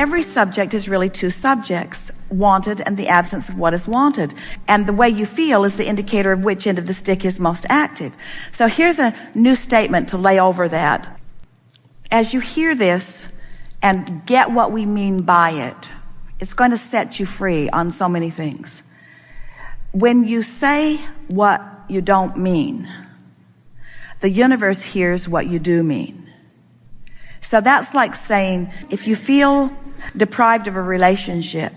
every subject is really two subjects, wanted and the absence of what is wanted. And the way you feel is the indicator of which end of the stick is most active. So here's a new statement to lay over that. As you hear this and get what we mean by it, it's going to set you free on so many things. When you say what you don't mean, the universe hears what you do mean. So that's like saying, if you feel deprived of a relationship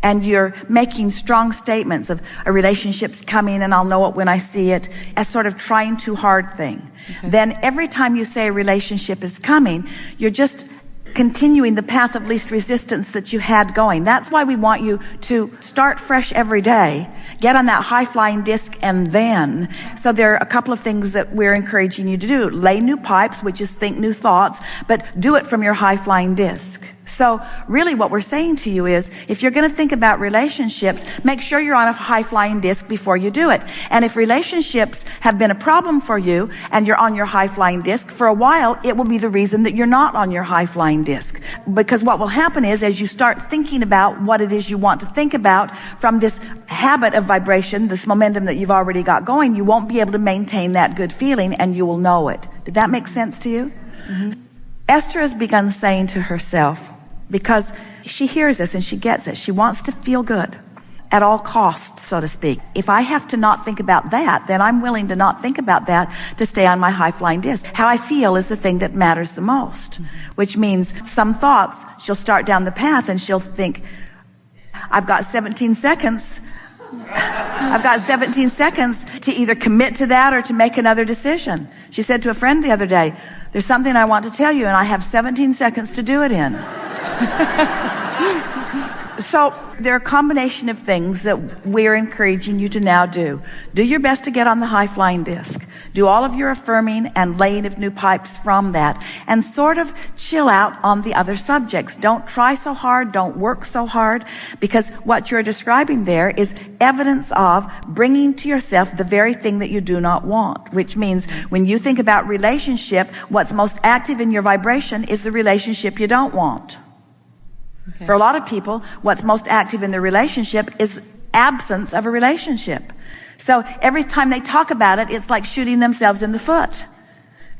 and you're making strong statements of a relationship's coming and I'll know it when I see it, as sort of trying too hard thing, then every time you say a relationship is coming, you're just continuing the path of least resistance that you had going. That's why we want you to start fresh every day, get on that high-flying disc, and then. So there are a couple of things that we're encouraging you to do. Lay new pipes, which is think new thoughts, but do it from your high-flying disc. So really what we're saying to you is, if you're going to think about relationships, make sure you're on a high-flying disc before you do it. And if relationships have been a problem for you and you're on your high-flying disc, for a while it will be the reason that you're not on your high-flying disc. Because what will happen is, as you start thinking about what it is you want to think about from this habit of vibration, this momentum that you've already got going, you won't be able to maintain that good feeling and you will know it. Did that make sense to you? Mm-hmm. Esther has begun saying to herself, because she hears this and she gets it. She wants to feel good at all costs, so to speak. If I have to not think about that, then I'm willing to not think about that to stay on my high-flying disc. How I feel is the thing that matters the most, which means some thoughts, she'll start down the path and she'll think, I've got 17 seconds. I've got 17 seconds to either commit to that or to make another decision. She said to a friend the other day, there's something I want to tell you and I have 17 seconds to do it in. So there are a combination of things that we're encouraging you to now do. Do your best to get on the high-flying disc. Do all of your affirming and laying of new pipes from that. And sort of chill out on the other subjects. Don't try so hard. Don't work so hard. Because what you're describing there is evidence of bringing to yourself the very thing that you do not want. Which means when you think about relationship, what's most active in your vibration is the relationship you don't want. Okay. For a lot of people, what's most active in their relationship is absence of a relationship. So every time they talk about it, it's like shooting themselves in the foot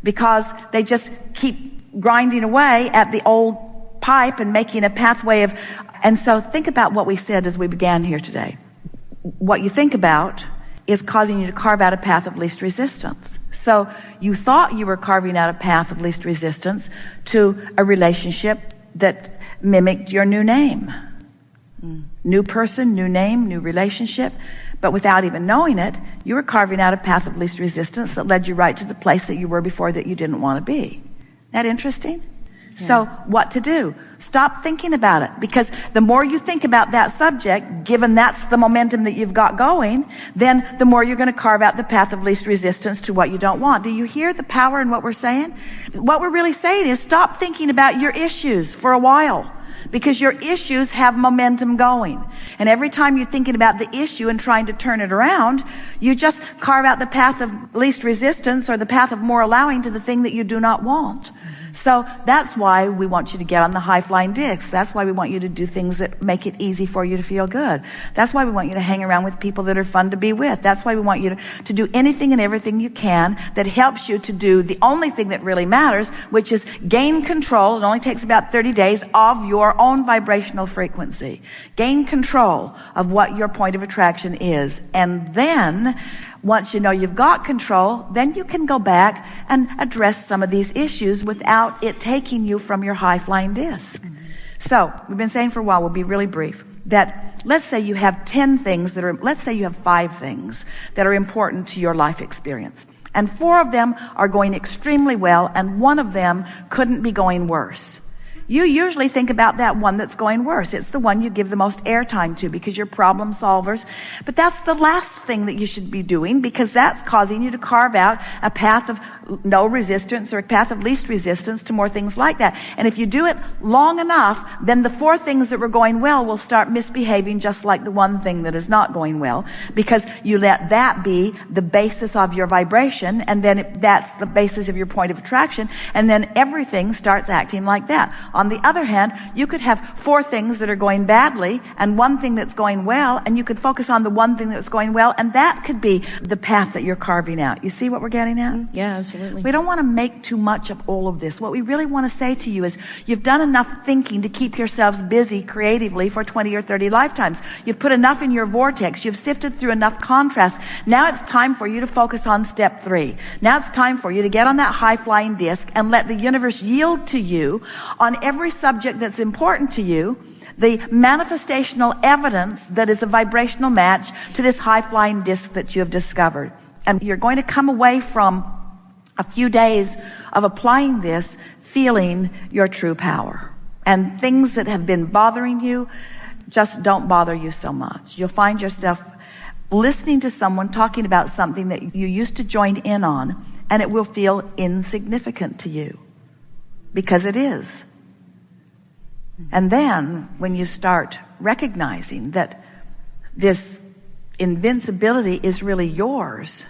because they just keep grinding away at the old pipe and making a pathway of... And so think about what we said as we began here today. What you think about is causing you to carve out a path of least resistance. So you thought you were carving out a path of least resistance to a relationship that mimicked your new name. New person, new name, new relationship. But without even knowing it, you were carving out a path of least resistance that led you right to the place that you were before that you didn't want to be. Isn't that interesting? Yeah. So what to do? Stop thinking about it, because the more you think about that subject, given that's the momentum that you've got going, then the more you're going to carve out the path of least resistance to what you don't want. Do you hear the power in what we're saying? What we're really saying is stop thinking about your issues for a while, because your issues have momentum going. And every time you're thinking about the issue and trying to turn it around, you just carve out the path of least resistance or the path of more allowing to the thing that you do not want. So that's why we want you to get on the high-flying discs. That's why we want you to do things that make it easy for you to feel good. That's why we want you to hang around with people that are fun to be with. That's why we want you to do anything and everything you can that helps you to do the only thing that really matters, which is gain control. It only takes about 30 days of your own vibrational frequency. Gain control of what your point of attraction is. And then, once you know you've got control, then you can go back and address some of these issues without it taking you from your high-flying disc. So, we've been saying for a while, we'll be really brief, that let's say you have 10 things let's say you have 5 things that are important to your life experience. And 4 of them are going extremely well, and 1 of them couldn't be going worse. You usually think about that one that's going worse. It's the one you give the most airtime to because you're problem solvers. But that's the last thing that you should be doing, because that's causing you to carve out a path of no resistance or a path of least resistance to more things like that. And if you do it long enough, then the four things that were going well will start misbehaving just like the one thing that is not going well, because you let that be the basis of your vibration, and then that's the basis of your point of attraction, and then everything starts acting like that. On the other hand, you could have four things that are going badly and one thing that's going well, and you could focus on the one thing that's going well, and that could be the path that you're carving out. You see what we're getting at? Yeah, absolutely. We don't want to make too much of all of this. What we really want to say to you is you've done enough thinking to keep yourselves busy creatively for 20 or 30 lifetimes. You've put enough in your vortex. You've sifted through enough contrast. Now it's time for you to focus on step 3. Now it's time for you to get on that high-flying disc and let the universe yield to you on every subject that's important to you the manifestational evidence that is a vibrational match to this high-flying disc that you have discovered. And you're going to come away from a few days of applying this feeling your true power. And things that have been bothering you just don't bother you so much. You'll find yourself listening to someone talking about something that you used to join in on, and it will feel insignificant to you. Because it is. And then, when you start recognizing that this invincibility is really yours,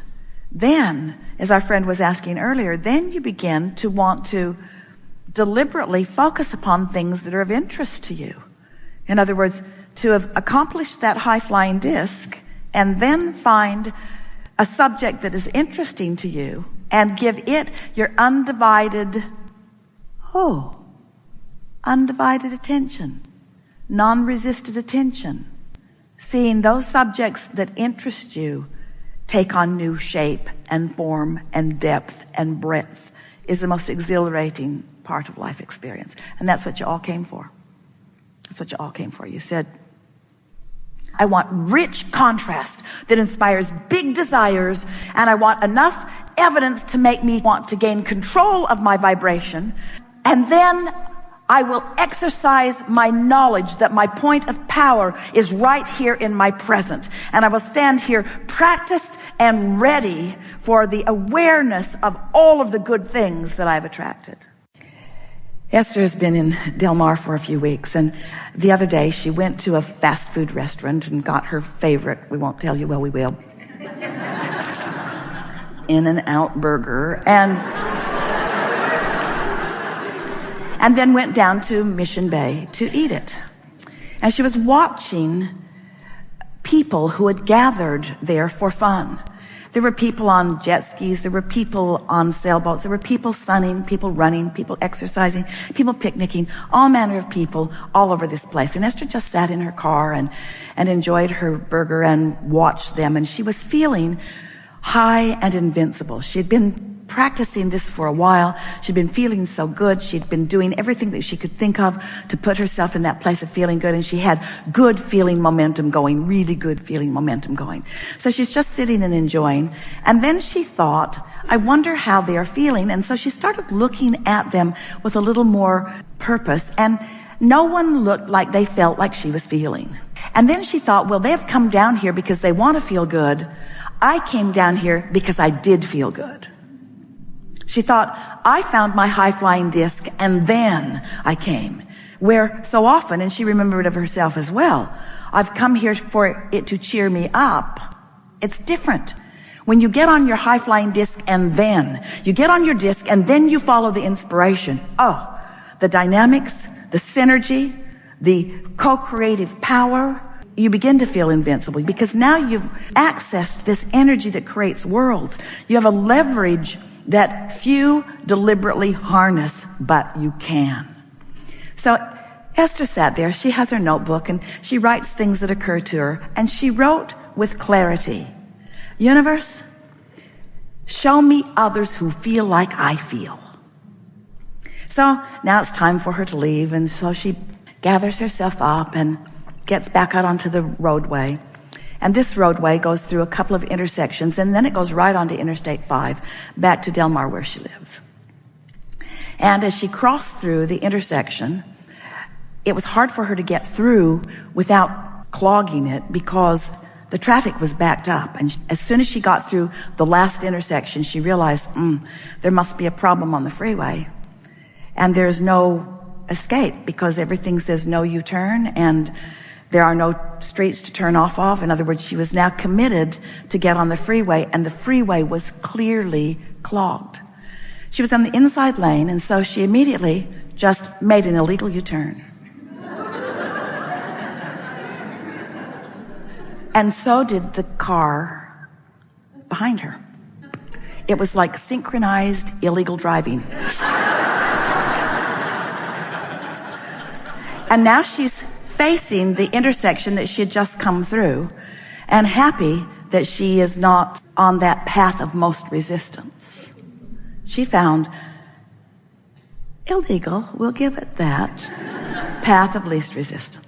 then, as our friend was asking earlier, then you begin to want to deliberately focus upon things that are of interest to you. In other words, to have accomplished that high-flying disc and then find a subject that is interesting to you and give it your undivided attention, non-resisted attention. Seeing those subjects that interest you take on new shape and form and depth and breadth is the most exhilarating part of life experience. And that's what you all came for. That's what you all came for. You said, I want rich contrast that inspires big desires, and I want enough evidence to make me want to gain control of my vibration, and then I will exercise my knowledge that my point of power is right here in my present. And I will stand here practiced and ready for the awareness of all of the good things that I've attracted. Esther has been in Del Mar for a few weeks, and the other day she went to a fast food restaurant and got her favorite, we won't tell you, well we will, In-N-Out burger, and then went down to Mission Bay to eat it. And she was watching people who had gathered there for fun. There were people on jet skis, there were people on sailboats, there were people sunning, people running, people exercising, people picnicking, all manner of people all over this place. And Esther just sat in her car and enjoyed her burger and watched them, and she was feeling high and invincible. She had been practicing this for a while. She'd been feeling so good. She'd been doing everything that she could think of to put herself in that place of feeling good, and she had good feeling momentum going, really good feeling momentum going. So she's just sitting and enjoying, and then she thought, I wonder how they are feeling. And so she started looking at them with a little more purpose, and no one looked like they felt like she was feeling. And then she thought, well, they have come down here because they want to feel good. I came down here because I did feel good. She thought, I found my high-flying disc and then I came. Where so often, and she remembered of herself as well, I've come here for it to cheer me up. It's different. When you get on your high-flying disc and then, you get on your disc and then you follow the inspiration. Oh, the dynamics, the synergy, the co-creative power, you begin to feel invincible because now you've accessed this energy that creates worlds. You have a leverage that few deliberately harness, but you can. So Esther sat there. She has her notebook and she writes things that occur to her, and she wrote with clarity, Universe, show me others who feel like I feel. So now it's time for her to leave, and so she gathers herself up and gets back out onto the roadway. And this roadway goes through a couple of intersections, and then it goes right onto Interstate 5, back to Del Mar where she lives. And as she crossed through the intersection, it was hard for her to get through without clogging it, because the traffic was backed up. And as soon as she got through the last intersection, she realized, there must be a problem on the freeway. And there's no escape because everything says no U-turn and there are no streets to turn off of. In other words, she was now committed to get on the freeway, and the freeway was clearly clogged. She was on the inside lane, and so she immediately just made an illegal U-turn. And so did the car behind her. It was like synchronized illegal driving. And now she's facing the intersection that she had just come through and happy that she is not on that path of most resistance. She found illegal, we'll give it that, path of least resistance.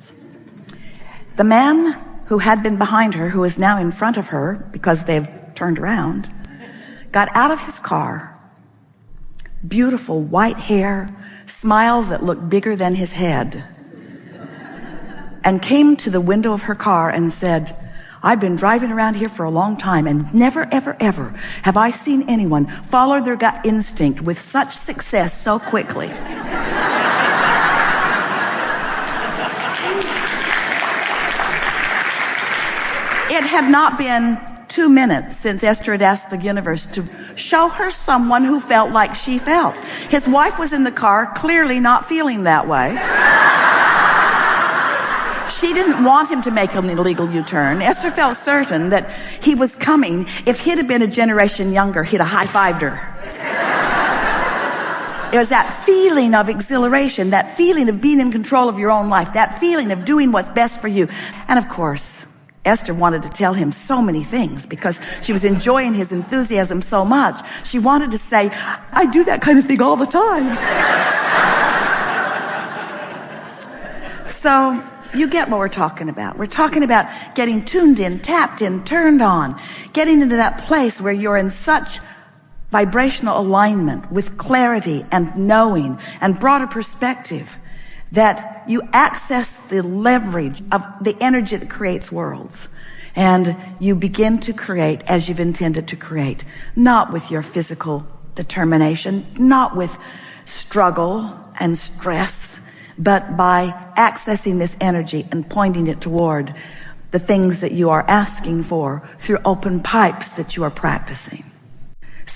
The man who had been behind her, who is now in front of her because they've turned around, got out of his car, beautiful white hair, smiles that looked bigger than his head, and came to the window of her car and said, I've been driving around here for a long time, and never, ever, ever have I seen anyone follow their gut instinct with such success so quickly. It had not been 2 minutes since Esther had asked the universe to show her someone who felt like she felt. His wife was in the car, clearly not feeling that way. She didn't want him to make an illegal U-turn. Esther felt certain that he was coming. If he'd have been a generation younger, he'd have high-fived her. It was that feeling of exhilaration, that feeling of being in control of your own life, that feeling of doing what's best for you. And of course, Esther wanted to tell him so many things because she was enjoying his enthusiasm so much. She wanted to say, I do that kind of thing all the time. So, you get what we're talking about. We're talking about getting tuned in, tapped in, turned on, getting into that place where you're in such vibrational alignment with clarity and knowing and broader perspective that you access the leverage of the energy that creates worlds. And you begin to create as you've intended to create, not with your physical determination, not with struggle and stress, but by accessing this energy and pointing it toward the things that you are asking for through open pipes that you are practicing.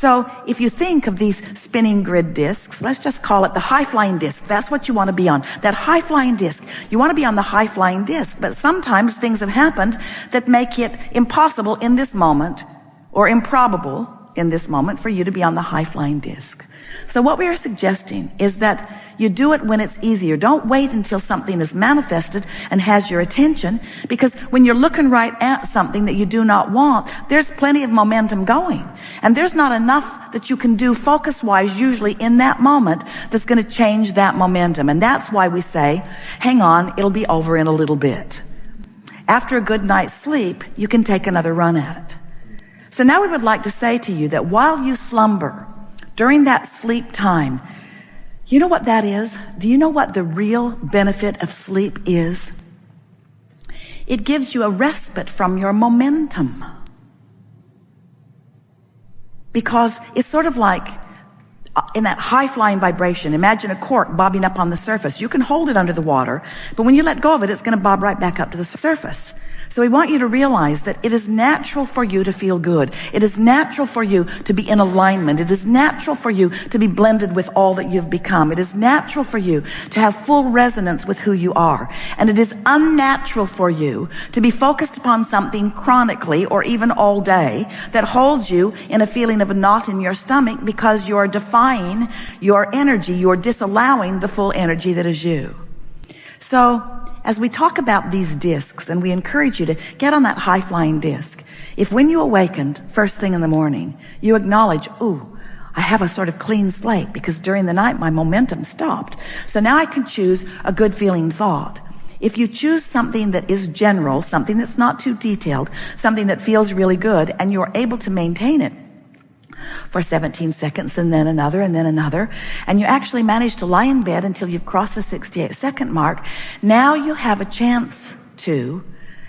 So if you think of these spinning grid discs, let's just call it the high-flying disc. That's what you want to be on, that high-flying disc. You want to be on the high-flying disc, but sometimes things have happened that make it impossible in this moment, or improbable in this moment, for you to be on the high-flying disc. So what we are suggesting is that you do it when it's easier. Don't wait until something is manifested and has your attention, because when you're looking right at something that you do not want, there's plenty of momentum going. And there's not enough that you can do focus-wise usually in that moment that's going to change that momentum. And that's why we say, hang on, it'll be over in a little bit. After a good night's sleep, you can take another run at it. So now we would like to say to you that while you slumber, during that sleep time, you know what that is? Do you know what the real benefit of sleep is? It gives you a respite from your momentum. Because it's sort of like in that high-flying vibration. Imagine a cork bobbing up on the surface. You can hold it under the water, but when you let go of it, it's going to bob right back up to the surface. So we want you to realize that it is natural for you to feel good. It is natural for you to be in alignment. It is natural for you to be blended with all that you've become. It is natural for you to have full resonance with who you are. And it is unnatural for you to be focused upon something chronically or even all day that holds you in a feeling of a knot in your stomach because you're defying your energy. You're disallowing the full energy that is you. So, as we talk about these discs, and we encourage you to get on that high-flying disc, if when you awakened first thing in the morning, you acknowledge, ooh, I have a sort of clean slate because during the night my momentum stopped. So now I can choose a good feeling thought. If you choose something that is general, something that's not too detailed, something that feels really good, and you're able to maintain it for 17 seconds and then another, and you actually manage to lie in bed until you've crossed the 68-second mark, now you have a chance to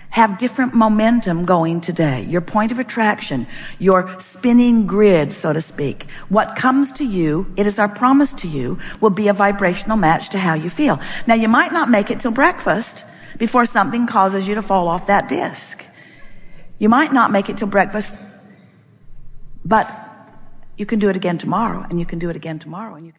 have different momentum going today. Your point of attraction, your spinning grid, so to speak. What comes to you, it is our promise to you, will be a vibrational match to how you feel. Now, you might not make it till breakfast before something causes you to fall off that disc. You might not make it till breakfast, but you can do it again tomorrow, and you can do it again tomorrow, and you can